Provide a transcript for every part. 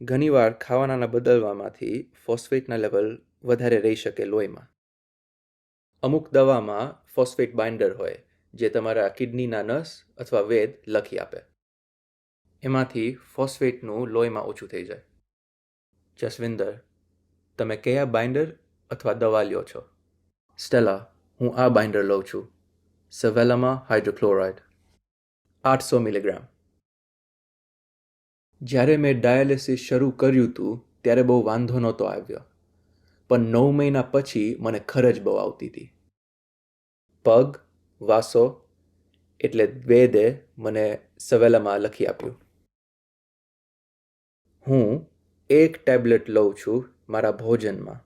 ઘણીવાર ખાવાનાના બદલવામાંથી ફોસ્ફેટના લેવલ વધારે રહી શકે લોહીમાં. અમુક દવામાં ફોસ્ફેટ બાઇન્ડર હોય જે તમારા કિડનીના નસ અથવા વેદ લખી આપે. એમાંથી ફોસ્ફેટનું લોહીમાં ઓછું થઈ જાય. જસવિંદર, તમે કયા બાઇન્ડર અથવા દવા લ્યો છો? સ્ટેલા, હું આ બાઇન્ડર લઉં છું. સેવેલામાં હાઇડ્રોક્લોરાઇડ 800 મિલીગ્રામ. જ્યારે મેં ડાયાલિસિસ શરૂ કર્યું હતું ત્યારે બહુ વાંધો નહોતો આવ્યો, પણ 9 મહિના પછી મને ખરજ બહુ આવતી હતી. પગ, વાસો એટલે વેદે મને સવેલામાં લખી આપ્યું. હું 1 ટેબ્લેટ લઉં છું મારા ભોજનમાં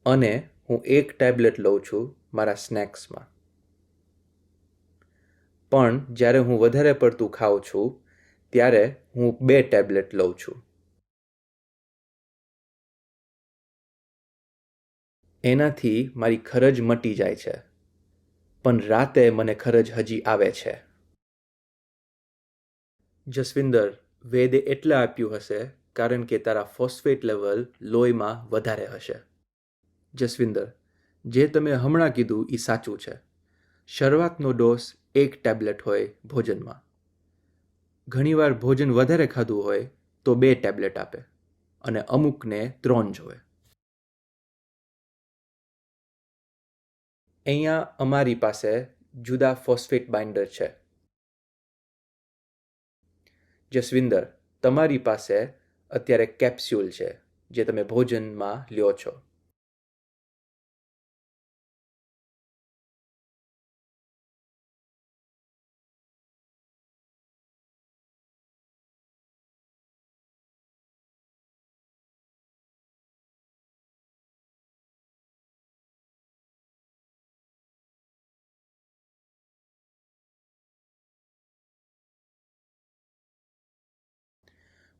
અને હું 1 ટેબ્લેટ લઉં છું મારા સ્નેક્સમાં. પણ જ્યારે હું વધારે પડતું ખાઉં છું ત્યારે હું 2 ટેબ્લેટ લઉં છું. એનાથી મારી ખરજ મટી જાય છે, પણ રાતે મને ખરજ હજી આવે છે. જસવિંદર, વેદે એટલે આપ્યું હશે કારણ કે તારા ફોસ્ફેટ લેવલ લોહીમાં વધારે હશે. જસવિંદર, જે તમે હમણાં કીધું એ સાચું છે. શરૂઆતનો ડોઝ 1 ટેબ્લેટ હોય ભોજનમાં. ઘણીવાર ભોજન વધારે ખાધું હોય તો 2 ટેબ્લેટ આપે અને અમુકને 3 જોઈએ. અહીંયા અમારી પાસે જુદા ફોસ્ફેટ બાઇન્ડર છે. જસવિંદર, તમારી પાસે અત્યારે કેપ્સ્યુલ છે જે તમે ભોજનમાં લ્યો છો.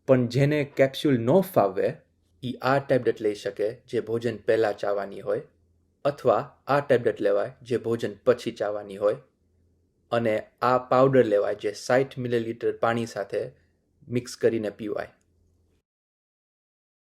પણ જેને કેપ્સ્યુલ ન ફાવે એ આ ટેબ્લેટ લઈ શકે જે ભોજન પહેલાં ચાવવાની હોય, અથવા આ ટેબ્લેટ લેવાય જે ભોજન પછી ચાવવાની હોય, અને આ પાવડર લેવાય જે 60 મિલીલીટર પાણી સાથે મિક્સ કરીને પીવાય.